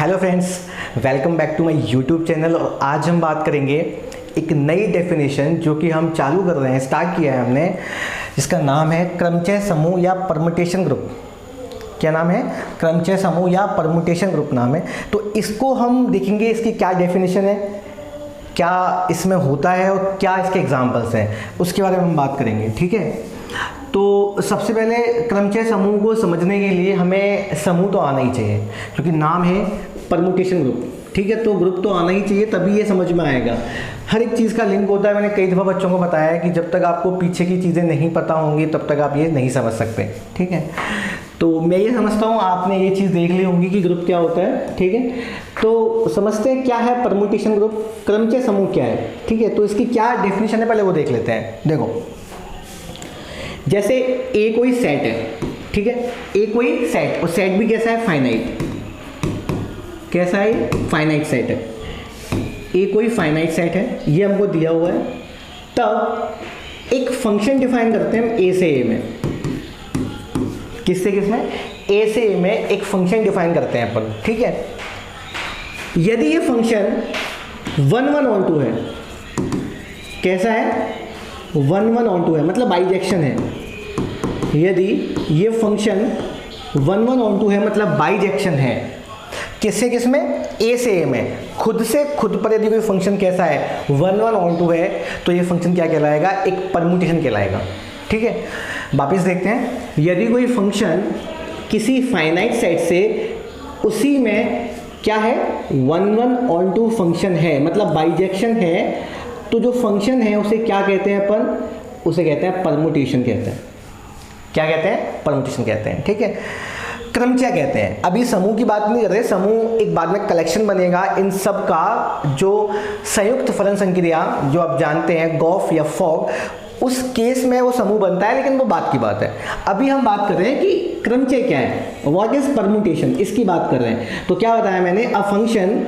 Hello friends, welcome back to my YouTube channel. और आज हम बात करेंगे एक नई डेफिनेशन जो कि हम चालू कर रहे हैं, स्टार्ट किया है हमने, जिसका नाम है क्रमचय समूह या परमुटेशन ग्रुप। क्या नाम है? क्रमचय समूह या परमुटेशन ग्रुप नाम है। तो इसको हम देखेंगे, इसकी क्या डेफिनेशन है, क्या इसमें होता है और क्या इसके एग्जाम्पल्स हैं, उसके बारे में हम बात करेंगे। ठीक है, तो सबसे पहले क्रमचय समूह को समझने के लिए हमें समूह तो आना ही चाहिए, क्योंकि नाम है परमुटेशन ग्रुप। ठीक है, तो ग्रुप तो आना ही चाहिए, तभी ये समझ में आएगा। हर एक चीज़ का लिंक होता है। मैंने कई दफ़ा बच्चों को बताया है कि जब तक आपको पीछे की चीज़ें नहीं पता होंगी तब तक आप ये नहीं समझ सकते। ठीक है, तो मैं ये समझता हूँ आपने ये चीज़ देख ली होंगी कि ग्रुप क्या होता है। ठीक है, तो समझते हैं क्या है परमुटेशन ग्रुप, क्रमचय समूह क्या है। ठीक है, तो इसकी क्या डेफिनेशन है पहले वो देख लेते हैं। देखो, जैसे ए कोई सेट है। ठीक है, ए कोई सेट, और सेट भी कैसा है? फाइनाइट। कैसा है? फाइनाइट सेट है। ए कोई फाइनाइट सेट है, ये हमको दिया हुआ है। तब एक फंक्शन डिफाइन करते हैं ए से ए में। किससे किसमें? ए से ए में एक फंक्शन डिफाइन करते हैं अपन। ठीक है, यदि ये फंक्शन 1 1 on 2 है, कैसा है? 1 1 on 2 है, मतलब बाइजेक्शन है। यदि ये फंक्शन 1 1 on 2 है, मतलब बाइजेक्शन है। किससे किसमें? ए से ए में। खुद से खुद पर यदि कोई फंक्शन कैसा है? 1 1 on 2 है, तो ये फंक्शन क्या कहलाएगा? एक परमुटेशन कहलाएगा। ठीक है, वापिस देखते हैं। यदि कोई फंक्शन किसी फाइनाइट सेट से उसी में क्या है? 1 1 on 2 फंक्शन है, मतलब बाइजेक्शन है, तो जो फंक्शन है उसे क्या कहते हैं अपन? उसे कहते हैं परमुटेशन कहते हैं। क्या कहते हैं? परमुटेशन कहते हैं। ठीक है, क्रमचय कहते हैं। अभी समूह की बात नहीं कर रहे, समूह एक बाद में कलेक्शन बनेगा इन सब का, जो संयुक्त फलन संक्रिया जो आप जानते हैं, गॉफ या फॉग, उस केस में वो समूह बनता है, लेकिन वो बात की बात है। अभी हम बात कर रहे हैं कि क्रमचय क्या है, व्हाट इज परमुटेशन, इसकी बात कर रहे हैं। तो क्या बताया मैंने? A function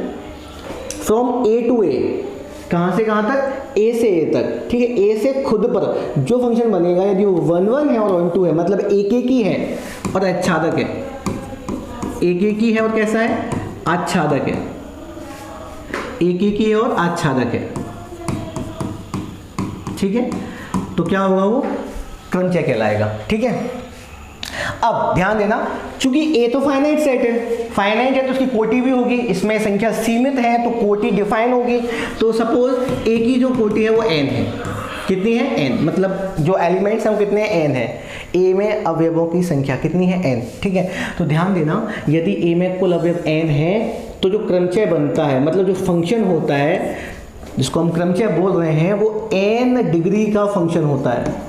from A to A, कहाँ से कहाँ तक? ए से ए तक। ठीक है, ए से खुद पर जो फंक्शन बनेगा, यदि वो 1 1 है और 1 2 है, मतलब एक एक ही है और आच्छादक है। एक एक ही है और कैसा है? आच्छादक है। एक एक ही है और आच्छादक है। ठीक है, तो क्या होगा? वो क्रमचय कहलाएगा। ठीक है, अब ध्यान देना, चूंकि ए तो फाइनाइट सेट है, फाइनाइट है तो उसकी कोटि भी होगी, इसमें संख्या सीमित है तो कोटि डिफाइन होगी। तो सपोज ए की जो कोटि है वो n है। कितनी है? n, मतलब जो एलिमेंट्स हैं वो कितने हैं? n है। ए में अवयवों की संख्या कितनी है? n। ठीक है, तो ध्यान देना, यदि ए में कुल अवयव n है तो जो क्रमचय बनता है, मतलब जो फंक्शन होता है जिसको हम क्रमचय बोल रहे हैं, वो n डिग्री का फंक्शन होता है।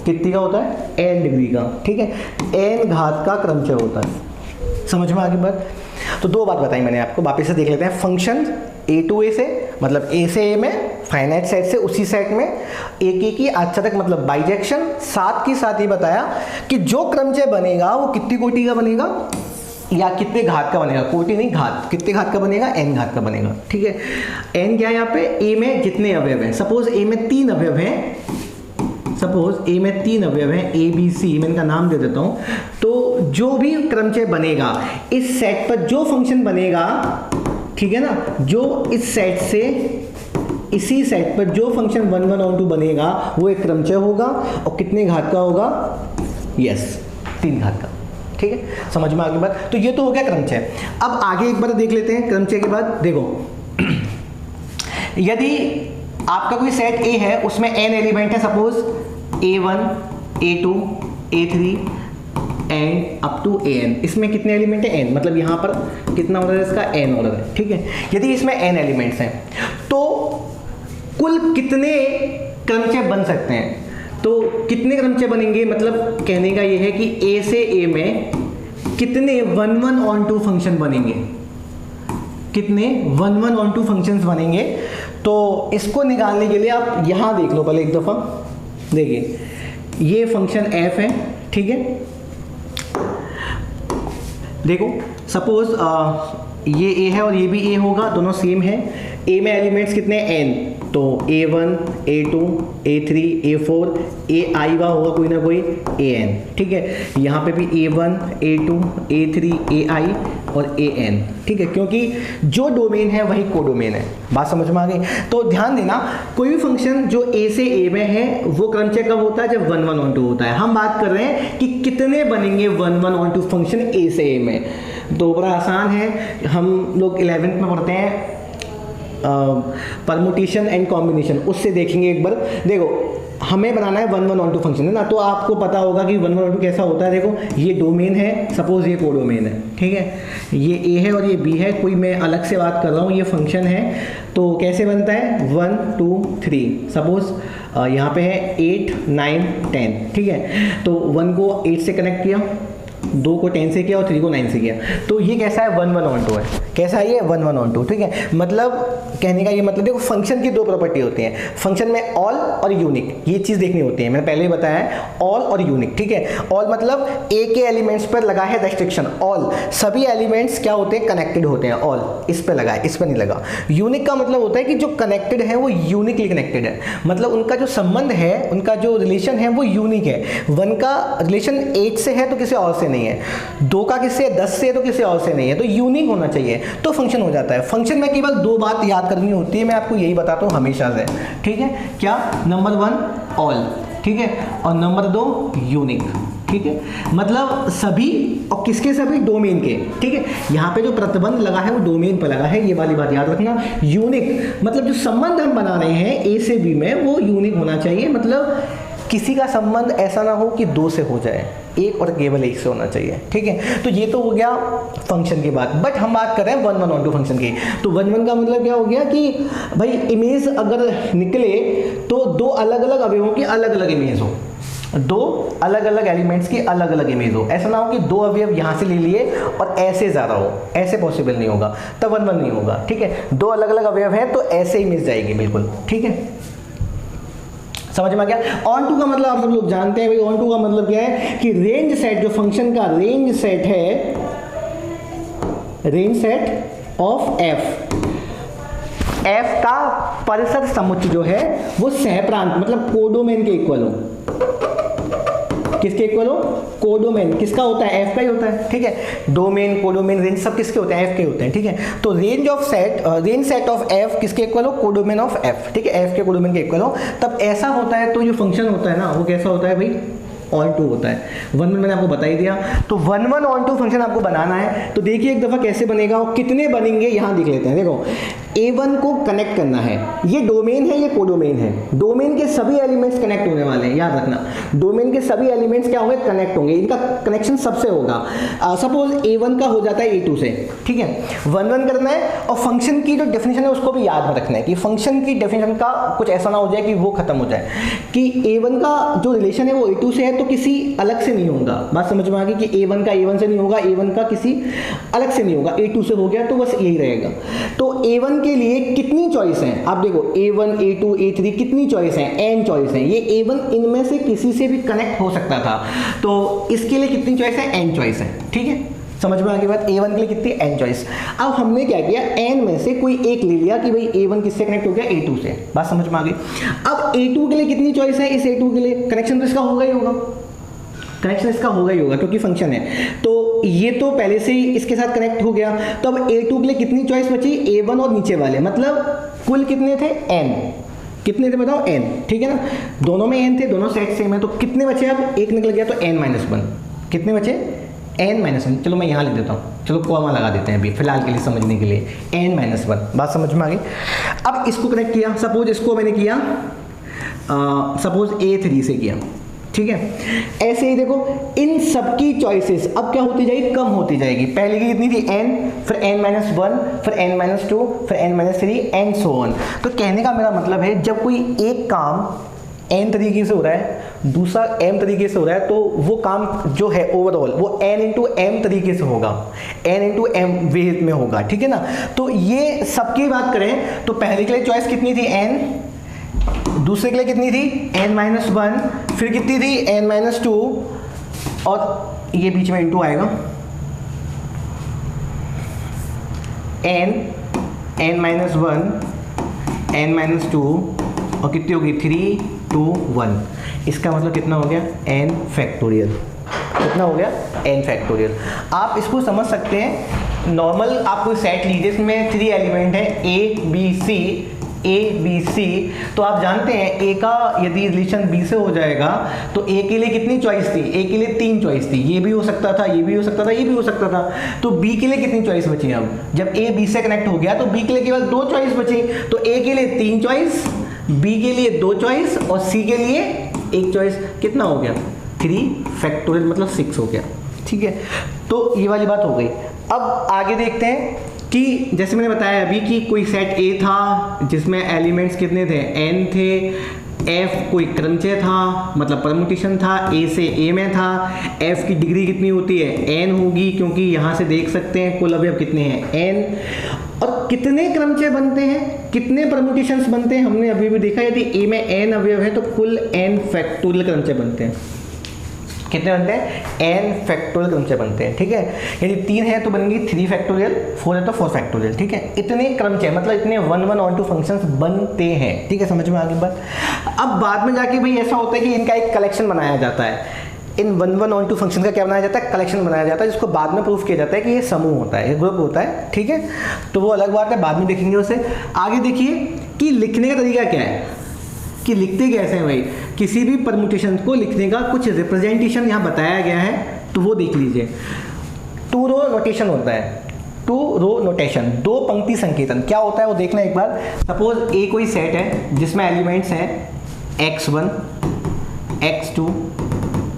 कितनी का होता है? n डिग्री का। ठीक है, n घात का क्रमचय होता है। समझ में आगे बात? तो दो बात बताई मैंने आपको, वापस से देख लेते हैं। फंक्शन ए टू ए से, मतलब ए से ए में, फाइनाइट सेट से उसी सेट में एक एक ही आच्छादक, मतलब बाइजेक्शन। साथ ही साथ ही बताया कि जो क्रमचय बनेगा वो कितनी कोटि का बनेगा या कितने घात का बनेगा? कोटि नहीं, घात। कितने घात का बनेगा? n घात का बनेगा। ठीक है, n क्या है यहाँ पे? ए में जितने अवयव हैं, सपोज ए में 3 अवयव हैं, सपोज ए में 3 अवयव हैं, ए बी सी, मैं इनका नाम दे देता हूँ। तो जो भी क्रमचय बनेगा, इस सेट पर जो फंक्शन बनेगा, ठीक है ना, जो इस सेट से इसी सेट पर जो फंक्शन 1 1 on 2 बनेगा वो एक क्रमचय होगा। और कितने घात का होगा? यस, 3 घात का। ठीक है, समझ में आगे बात? तो ये तो हो गया क्रमचय। अब आगे एक बार देख लेते हैं क्रमचय के बाद। देखो, यदि आपका कोई सेट ए है, उसमें n एलिमेंट है, suppose a1 a2 a3 and up to an। इसमें कितने एलिमेंट है? n, मतलब यहाँ पर कितना ऑर्डर है इसका? n ऑर्डर है। ठीक है, यदि इसमें n एलिमेंट्स हैं तो कुल कितने क्रमचय बन सकते हैं? तो कितने क्रमचय बनेंगे, मतलब कहने का ये है कि a से a में कितने 1 1 on 2 फंक्शन बनेंगे? कितने 1 1 on 2 फंक्शंस बनेंगे? तो इसको निकालने के लिए आप यहाँ देख लो पहले एक दफ़ा। देखिए, ये फंक्शन f है। ठीक है, देखो, सपोज ये a है और ये भी a होगा, दोनों सेम है। a में एलिमेंट्स कितने? n। तो A1, A2, A3, A4, AI का होगा कोई ना कोई AN, ठीक है। यहाँ पे भी A1, A2, A3, AI और AN, ठीक है, क्योंकि जो डोमेन है वही कोडोमेन है। बात समझ में आ गई? तो ध्यान देना, कोई भी फंक्शन जो A से A में है वो क्रम चेक कब होता है? जब 1 1 on 2 होता है। हम बात कर रहे हैं कि कितने बनेंगे 1 1 on 2 फंक्शन A से A में। तो बड़ा आसान है, हम लोग 11th में पढ़ते हैं परमुटेशन एंड कॉम्बिनेशन, उससे देखेंगे एक बार। देखो हमें बनाना है 1 1 on 2 फंक्शन, है ना, तो आपको पता होगा कि 1 1 on 2 कैसा होता है। देखो ये डोमेन है, सपोज ये कोडोमेन है, ठीक है, ये A है और ये B है, कोई मैं अलग से बात कर रहा हूँ, ये फंक्शन है। तो कैसे बनता है? 1 2 3, सपोज यहाँ पे है 8 9 10, ठीक है। तो 1 को 8 से कनेक्ट किया, 2 को 10 से किया और 3 को 9 से किया। तो ये कैसा है? 1 1 on 2 है। कैसा है ये? 1 1 on 2, ठीक है। मतलब कहने का ये मतलब, देखो फंक्शन की 2 प्रॉपर्टी होती हैं फंक्शन में, ऑल और यूनिक, ये चीज़ देखनी होती है। मैंने पहले ही बताया है, ऑल और यूनिक, ठीक है। ऑल मतलब ए के एलिमेंट्स पर लगा है रेस्ट्रिक्शन, ऑल सभी एलिमेंट्स क्या होते हैं? कनेक्टेड होते हैं, ऑल इस पर लगा है, इस पर नहीं लगा। यूनिक का मतलब होता है कि जो कनेक्टेड है वो यूनिकली कनेक्टेड है, मतलब उनका जो संबंध है, उनका जो रिलेशन है वो यूनिक है। 1 का रिलेशन 8 से है तो किसी और से नहीं है, 2 का किससे? 10 से है तो किसी और से नहीं है, तो यूनिक होना चाहिए तो फंक्शन हो जाता है। फंक्शन में केवल 2 बात याद करनी होती है, मैं आपको यही बताता हूँ हमेशा से, ठीक है। क्या? नंबर 1 ऑल, ठीक है, और नंबर 2 यूनिक, ठीक है। मतलब सभी, और किसके? सभी डोमेन के, ठीक है। यहाँ पे जो प्रतिबंध लगा है वो डोमेन पर लगा है, ये वाली बात याद रखना। यूनिक मतलब जो संबंध हम बना रहे हैं ए से बी में वो यूनिक होना चाहिए, मतलब किसी का संबंध ऐसा ना हो कि 2 से हो जाए, एक और केवल 1 से होना चाहिए, ठीक है। तो ये तो हो गया फंक्शन की बात। बट हम बात कर रहे हैं 1 1 on 2 फंक्शन की। तो 1 1 का मतलब क्या हो गया कि भाई इमेज अगर निकले तो 2 अलग अलग अवयवों की अलग अलग इमेज हो, 2 अलग अलग एलिमेंट्स की अलग अलग इमेज हो। ऐसा ना हो कि 2 अवयव यहाँ से ले लिए और ऐसे ज़्यादा हो, ऐसे पॉसिबल नहीं होगा, तब 1 1 नहीं होगा, ठीक है। 2 अलग अलग अवयव है तो ऐसे इमेज जाएगी बिल्कुल, ठीक है। समझ में आ गया? ऑन टू का मतलब आप सब लोग जानते हैं भाई, ऑन टू का मतलब क्या है कि रेंज सेट, जो फंक्शन का रेंज सेट है, रेंज सेट ऑफ एफ का परिसर समुच्चय जो है वो सहप्रांत मतलब कोडोमेन के इक्वल हो। किसके इक्वल हो? कोडोमेन। किसका होता है? एफ का ही होता है, ठीक है। डोमेन, कोडोमेन, रेंज सब किसके होते हैं? एफ के होते हैं, ठीक है। तो रेंज सेट ऑफ एफ किसके इक्वल हो? कोडोमेन ऑफ एफ, ठीक है, एफ के कोडोमेन के इक्वल हो। तब ऐसा होता है तो जो फंक्शन होता है ना वो कैसा होता है भाई? ऑन टू होता है। 1 1 मैंने आपको बता ही दिया। तो 1 1 on 2 फंक्शन आपको बनाना है, तो देखिए एक दफा कैसे बनेगा और कितने बनेंगे यहाँ देख लेते हैं। देखो A1 को कनेक्ट करना है, ये डोमेन है, ये कोडोमेन है। डोमेन के सभी एलिमेंट्स कनेक्ट होने वाले हैं, याद रखना। डोमेन के सभी एलिमेंट्स क्या होंगे? कनेक्ट होंगे, इनका कनेक्शन सबसे होगा। सपोज A1 का हो जाता है A2 से, ठीक है। 1 1 करना है और फंक्शन की जो डेफिनेशन है उसको भी याद में रखना है कि फंक्शन की डेफिनेशन का कुछ ऐसा ना हो जाए कि वो खत्म हो जाए कि A1 का जो रिलेशन है वो A2 से है तो किसी अलग से नहीं होगा। बात समझ में आ गई कि A1 का A1 से नहीं होगा, A1 का किसी अलग से नहीं होगा, A2 से हो गया तो बस यही रहेगा। तो A1 के लिए कितनी चॉइस हैं? आप देखो A1, A2, A3 कितनी चॉइस हैं? n चॉइस हैं। ये A1 इनमें से किसी से भी कनेक्ट हो सकता था, तो इसके लिए कितनी चॉइस है? n चॉइस है, ठीक है। समझ में आ गई बात? A1 के लिए कितनी? n choice. अब हमने क्या किया? n में से कोई एक ले लिया कि भाई A1 किससे कनेक्ट हो गया? A2 से। बात समझ में आ गई? अब A2 के लिए कितनी चॉइस है? इस A2 के लिए कनेक्शन तो इसका होगा ही होगा, कनेक्शन इसका होगा ही होगा क्योंकि फंक्शन है। तो ये तो पहले से ही इसके साथ कनेक्ट हो गया। तो अब A2 के लिए कितनी चॉइस बची? A1 और नीचे वाले, मतलब कुल कितने थे? n। कितने थे बताओ? n, ठीक है ना। दोनों में n थे, दोनों सेट सेम है, तो कितने बचे? अब एक निकल गया तो n-1। कितने बचे? n-1। चलो मैं यहाँ लिख देता हूँ, चलो कॉमा लगा देते हैं अभी फिलहाल के लिए समझने के लिए। n-1। बात समझ में आ गई? अब इसको कनेक्ट किया, सपोज इसको मैंने किया, सपोज A3 से किया, ठीक है। ऐसे ही देखो इन सबकी चॉइसेस अब क्या होती जाएगी? कम होती जाएगी। पहले की कितनी थी? n, फिर n-1, फिर n-2, फिर n-3 एंड सो ऑन। तो कहने का मेरा मतलब है जब कोई एक काम n तरीके से हो रहा है, दूसरा m तरीके से हो रहा है, तो वो काम जो है ओवरऑल वो n इंटू m तरीके से होगा, n इंटू m वे में होगा, ठीक है ना। तो ये सबकी बात करें तो पहले के लिए चॉइस कितनी थी? n, दूसरे के लिए कितनी थी? n-1, फिर कितनी थी? n-2, और ये बीच में इंटू आएगा, n-1 n माइनस 2 और कितनी होगी 3 2 1, इसका मतलब कितना हो गया n फैक्टोरियल। कितना हो गया n फैक्टोरियल। आप इसको समझ सकते हैं, नॉर्मल आप कोई सेट लीजिए, इसमें 3 एलिमेंट है A B C, तो आप जानते हैं A का यदि रिलेशन B से हो जाएगा तो A के लिए कितनी चॉइस थी, A के लिए 3 चॉइस थी, ये भी हो सकता था, ये भी हो सकता था, ये भी हो सकता था। तो B के लिए कितनी चॉइस बची? अब जब A B से कनेक्ट हो गया तो B के लिए केवल 2 चॉइस बची, तो A के लिए 3 चॉइस, B के लिए 2 चॉइस और C के लिए 1 चॉइस। कितना हो गया 3 फैक्टोरियल मतलब 6 हो गया। ठीक है, तो ये वाली बात हो गई। अब आगे देखते हैं कि जैसे मैंने बताया अभी कि कोई सेट A था जिसमें एलिमेंट्स कितने थे n थे, F कोई क्रमचय था मतलब परमुटेशन था, A से A में था, F की डिग्री कितनी होती है n होगी, क्योंकि यहाँ से देख सकते हैं कुल अवयव कितने हैं n। और कितने क्रमचय बनते हैं, कितने परमुटेशंस बनते हैं, हमने अभी भी देखा यदि A में n अवयव है तो कुल n फैक्टोरियल क्रमचय बनते हैं। कितने बनते हैं n फैक्टोरियल क्रमचय बनते हैं। ठीक है, यदि 3 है तो बनेंगी 3 फैक्टोरियल, 4 है तो 4 फैक्टोरियल। ठीक है, इतने क्रमचय मतलब इतने 1 1 ऑन 2 फंक्शंस बनते हैं। ठीक है, समझ में आ गई बात। अब बाद में जाके भाई ऐसा होता है कि इनका एक कलेक्शन बनाया जाता है, इन 1 1 ऑन 2 फंक्शन का क्या बनाया जाता है, कलेक्शन बनाया जाता है, जिसको बाद में प्रूफ किया जाता है कि ये समूह होता है, ये ग्रुप होता है। ठीक है, तो वो अलग बात है, बाद में देखेंगे उसे। आगे देखिए कि लिखने का तरीका क्या है, कि लिखते कैसे हैं भाई। किसी भी परमुटेशन को लिखने का कुछ रिप्रेजेंटेशन यहाँ बताया गया है, तो वो देख लीजिए। 2 रो नोटेशन होता है, 2 रो नोटेशन, 2 पंक्ति संकेतन क्या होता है वो देखना एक बार। सपोज ए कोई सेट है जिसमें एलिमेंट्स हैं x1 x2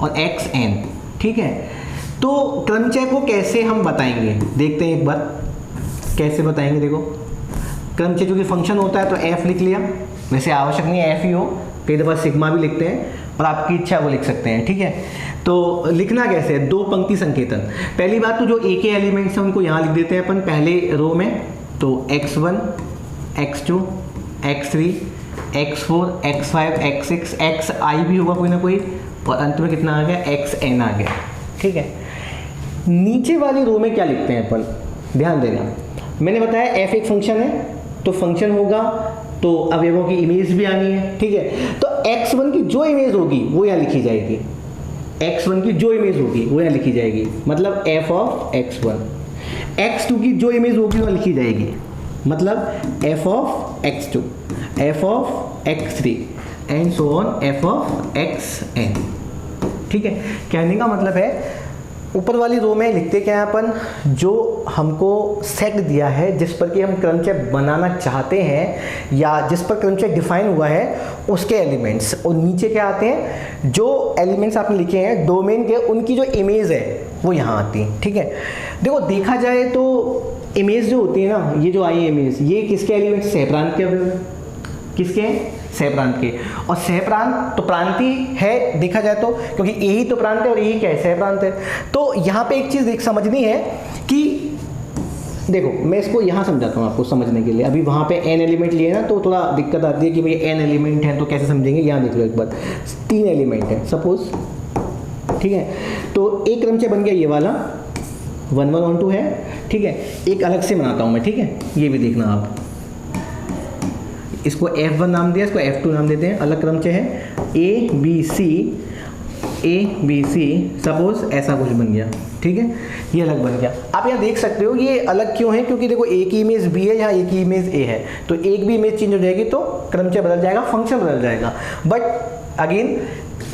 और xn। ठीक है, तो क्रमचय को कैसे हम बताएंगे देखते हैं एक बार, कैसे बताएंगे। देखो क्रमचय जो कि फंक्शन होता है तो f लिख लिया, वैसे आवश्यक नहीं है f ही हो, कई दफ़ा सिग्मा भी लिखते हैं और आपकी इच्छा वो लिख सकते हैं। ठीक है, तो लिखना कैसे है, 2 पंक्ति संकेतन। पहली बात तो जो ए के एलिमेंट्स हैं उनको यहाँ लिख देते हैं अपन पहले रो में, तो x1 x2 x3 x4 x5 x6 xi भी होगा कोई ना कोई, और अंत में कितना आ गया xn आ गया। ठीक है, नीचे वाली रो में क्या लिखते हैं अपन, ध्यान देना। मैंने बताया f एक फंक्शन है, तो फंक्शन होगा तो अवयवों की इमेज भी आनी है। ठीक है, तो x1 की जो इमेज होगी वो यहाँ लिखी जाएगी, x1 की जो इमेज होगी वो यहाँ लिखी जाएगी, मतलब f ऑफ x1। x2 की जो इमेज होगी वो लिखी जाएगी, मतलब f of x2, f of x3 and so on f of xn। ठीक है, कहने का मतलब है ऊपर वाली रो में लिखते क्या है अपन, जो हमको सेट दिया है जिस पर कि हम क्रमचय बनाना चाहते हैं या जिस पर क्रमचय डिफाइन हुआ है उसके एलिमेंट्स, और नीचे क्या आते हैं जो एलिमेंट्स आपने लिखे हैं डोमेन के, उनकी जो इमेज है वो यहाँ आती है। ठीक है, देखो देखा जाए तो इमेज जो होती है ना, ये जो आई इमेज, ये किसके एलिमेंट्स, सहप्रांत के अवयव, किसके हैं, सहप्रांत के। और सहप्रांत तो प्रांति है देखा जाए तो, क्योंकि यही तो प्रांत है और यही क्या है, सहप्रांत है। तो यहाँ पे एक चीज़ देख समझनी है कि देखो मैं इसको यहाँ समझाता हूँ आपको समझने के लिए। अभी वहाँ पे n एलिमेंट लिए ना तो थोड़ा दिक्कत आती है कि भाई n एलिमेंट है तो कैसे समझेंगे। यहाँ देख लो एक बार, 3 एलिमेंट है सपोज। ठीक है, तो एक क्रमचय बन गया ये वाला 1 1 1 2 है। ठीक है, एक अलग से बनाता हूँ मैं। ठीक है, ये भी देखना आप, इसको F1 नाम दिया, इसको F2 नाम देते हैं। अलग क्रमचय है A B C सपोज ऐसा कुछ बन गया। ठीक है, ये अलग बन गया। आप यहाँ देख सकते हो ये अलग क्यों है, क्योंकि देखो एक ही इमेज B है, यहाँ एक ही इमेज A है, तो एक भी इमेज चेंज हो जाएगी तो क्रमचय बदल जाएगा, फंक्शन बदल जाएगा। बट अगेन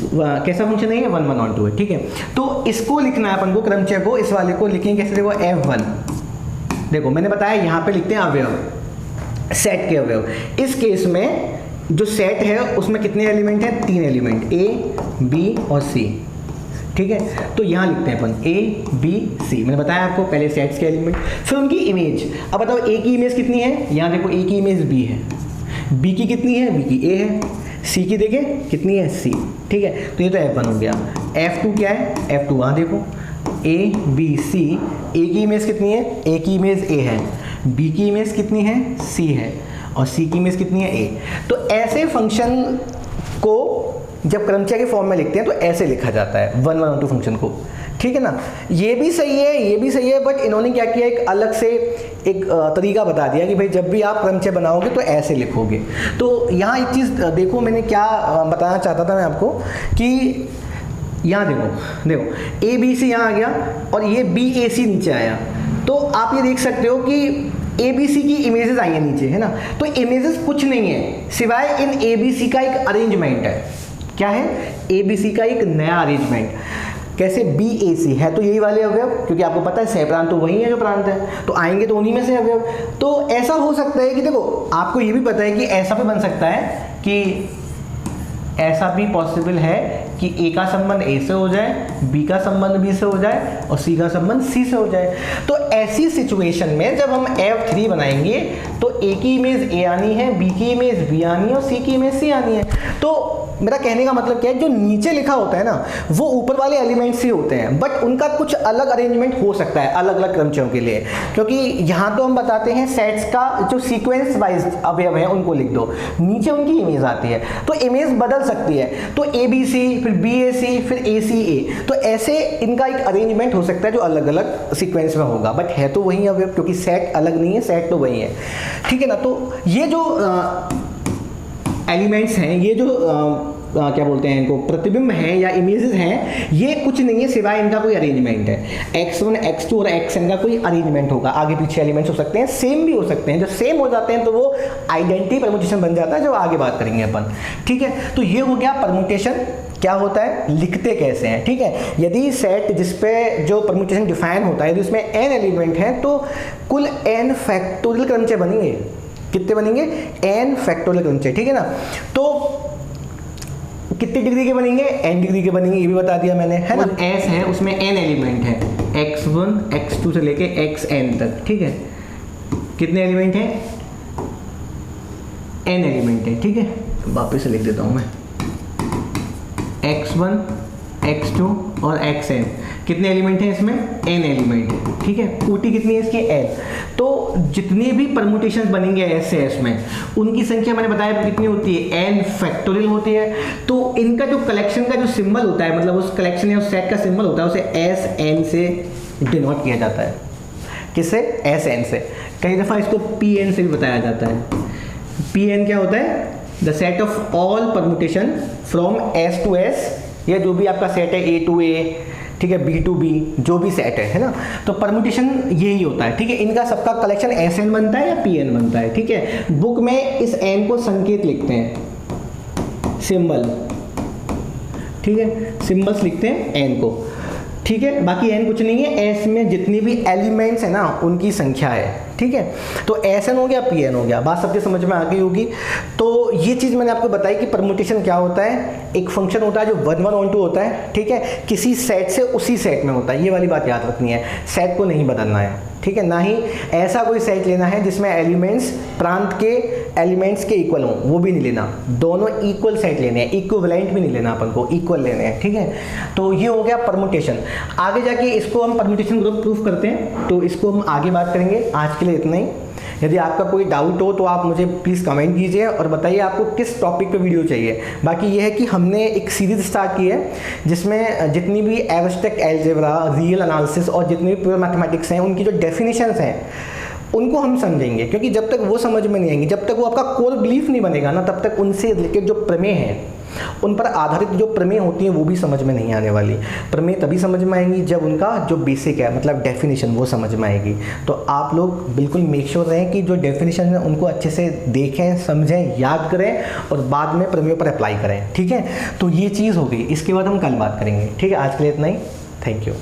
कैसा फंक्शन है, 1 1 ऑन 2 है। ठीक है, तो इसको लिखना है अपन को, क्रमचय को, इस वाले को लिखेंगे कैसे, देखो F1। देखो मैंने बताया यहाँ पे लिखते हैं अवयव, सेट के अवयव। इस केस में जो सेट है उसमें कितने एलिमेंट हैं, 3 एलिमेंट A B और C। ठीक है, तो यहाँ लिखते हैं अपन A B C। मैंने बताया आपको पहले सेट्स के एलिमेंट, फिर उनकी इमेज। अब बताओ A की इमेज कितनी है, यहाँ देखो A की इमेज B है, B की कितनी है, B की A है, C की देखें कितनी है, C। ठीक है, तो ये तो F1 हो गया। F2 क्या है, F2 वहाँ देखो A B C, A की इमेज कितनी है, A की इमेज A है, B की इमेज कितनी है, C है, और C की इमेज कितनी है, A। तो ऐसे फंक्शन को जब क्रमचय के फॉर्म में लिखते हैं तो ऐसे लिखा जाता है 1 1 2 फंक्शन को। ठीक है ना। ये भी सही है, ये भी सही है, बट इन्होंने क्या किया, एक अलग से एक तरीका बता दिया कि भाई जब भी आप क्रमचय बनाओगे तो ऐसे लिखोगे। तो यहाँ एक चीज़ देखो, मैंने क्या बताना चाहता था मैं आपको कि यहाँ देखो ए बी सी यहाँ आ गया और ये बी ए सी नीचे आया, तो आप ये देख सकते हो कि ए बी सी की इमेजेस आई है नीचे, है ना। तो इमेजेस कुछ नहीं है सिवाय इन ए बी सी का एक अरेंजमेंट है। क्या है? ए बी सी का एक नया अरेंजमेंट। कैसे? बी ए सी है तो यही वाले अवयव, क्योंकि आपको पता है सह प्रांत तो वही है जो प्रांत है, तो आएंगे तो उन्हीं में से अवयव। तो ऐसा हो सकता है कि देखो आपको ये भी पता है कि ऐसा भी बन सकता है कि ऐसा भी पॉसिबल है कि ए का संबंध ए से हो जाए, बी का संबंध बी से हो जाए और सी का संबंध सी से हो जाए। तो ऐसी सिचुएशन में जब हम F3 बनाएंगे तो ए की इमेज ए आनी है, बी की इमेज बी आनी है और सी की इमेज सी आनी है। तो मेरा कहने का मतलब क्या है, जो नीचे लिखा होता है ना वो ऊपर वाले एलिमेंट्स ही होते हैं, बट उनका कुछ अलग अरेंजमेंट हो सकता है अलग अलग क्रमचयों के लिए, क्योंकि यहाँ तो हम बताते हैं सेट्स का जो सीक्वेंस वाइज अवयव है उनको लिख दो, नीचे उनकी इमेज आती है तो इमेज बदल सकती है। तो ए बी सी, फिर बी ए सी, फिर ए सी ए, तो ऐसे इनका एक अरेंजमेंट हो सकता है जो अलग अलग सीक्वेंस में होगा, बट है तो वही अवयव, क्योंकि सेट अलग नहीं है, सेट तो वही है, ठीक है ना। तो ये जो एलिमेंट्स हैं, ये जो क्या बोलते हैं इनको, प्रतिबिंब हैं या इमेजेस हैं, ये कुछ नहीं है सिवाय इनका कोई अरेंजमेंट है। x1, x2 और xn का कोई अरेंजमेंट होगा, आगे पीछे एलिमेंट्स हो सकते हैं, सेम भी हो सकते हैं। जब सेम हो जाते हैं तो वो आइडेंटिटी परमुटेशन बन जाता है, जो आगे बात करेंगे अपन, ठीक है। तो ये हो गया परमुटेशन क्या होता है, लिखते कैसे हैं, ठीक है। यदि सेट जिसपे जो परमुटेशन डिफाइन होता है, यदि उसमें n एलिमेंट है तो कुल n फैक्टोरियल क्रमचय बनेंगे। कितने बनेंगे? n फैक्टोरियल क्रमचय, ठीक है ना। तो कितने डिग्री के बनेंगे? n डिग्री के बनेंगे, ये भी बता दिया मैंने, है ना। s है उसमें n एलिमेंट है, x1 x2 से लेके xn तक, ठीक है। कितने एलिमेंट हैं? n एलिमेंट है, ठीक है। वापस से लिख देता हूं मैं, x1 x2 और xn, कितने एलिमेंट हैं इसमें? n एलिमेंट है, ठीक है। कोटि कितनी है इसकी? n। तो जितने भी परमुटेशंस बनेंगे s से s में, उनकी संख्या मैंने बताया कितनी होती है? n फैक्टोरियल होती है। तो इनका जो कलेक्शन का जो सिंबल होता है, मतलब उस कलेक्शन या उस सेट का सिंबल होता है, उसे Sn से डिनोट किया जाता है। किससे? Sn से। कई दफ़ा इसको Pn से भी बताया जाता है। Pn क्या होता है? The set of all permutation from S to S, या जो भी आपका सेट है A to A, ठीक है, B to B, जो भी सेट है ना। तो परमुटेशन यही होता है, ठीक है। इनका सबका कलेक्शन Sn बनता है या Pn बनता है, ठीक है। बुक में इस n को संकेत लिखते हैं, सिंबल, ठीक है, सिंबल्स लिखते हैं n को, ठीक है। बाकी n कुछ नहीं है, s में जितनी भी एलिमेंट्स है ना उनकी संख्या है, ठीक है। तो Sn हो गया, Pn हो गया, बात सबके समझ में आ गई होगी। तो ये चीज़ मैंने आपको बताई कि परमुटेशन क्या होता है। एक फंक्शन होता है जो 1 1 on 2 होता है, ठीक है, किसी सेट से उसी सेट में होता है, ये वाली बात याद रखनी है। सेट को नहीं बदलना है, ठीक है, ना ही ऐसा कोई सेट लेना है जिसमें एलिमेंट्स प्रांत के एलिमेंट्स के इक्वल हों, वो भी नहीं लेना। दोनों इक्वल सेट लेने हैं, इक्विवेलेंट भी नहीं लेना अपन को, इक्वल लेने हैं, ठीक है। तो ये हो गया परमुटेशन। आगे जाके इसको हम परमुटेशन ग्रुप प्रूफ करते हैं, तो इसको हम आगे बात करेंगे। आज के लिए इतना ही। यदि आपका कोई डाउट हो तो आप मुझे प्लीज़ कमेंट कीजिए और बताइए आपको किस टॉपिक पे वीडियो चाहिए। बाकी ये है कि हमने एक सीरीज स्टार्ट की है जिसमें जितनी भी एब्स्ट्रैक्ट अलजेब्रा, रियल एनालिसिस और जितनी भी प्योर मैथमेटिक्स हैं, उनकी जो डेफिनेशंस हैं उनको हम समझेंगे, क्योंकि जब तक वो समझ में नहीं आएंगी, जब तक वो आपका कोर बिलीफ नहीं बनेगा ना, तब तक उनसे रिलेटेड जो प्रमेय हैं, उन पर आधारित जो प्रमेय होती हैं वो भी समझ में नहीं आने वाली। प्रमेय तभी समझ में आएंगी जब उनका जो बेसिक है, मतलब डेफिनेशन, वो समझ में आएगी। तो आप लोग बिल्कुल मेक श्योर रहें कि जो डेफिनेशन है उनको अच्छे से देखें, समझें, याद करें और बाद में प्रमेयों पर अप्लाई करें, ठीक है। तो ये चीज़ हो गई, इसके बाद हम कल बात करेंगे, ठीक है। आज के लिए इतना ही, थैंक यू।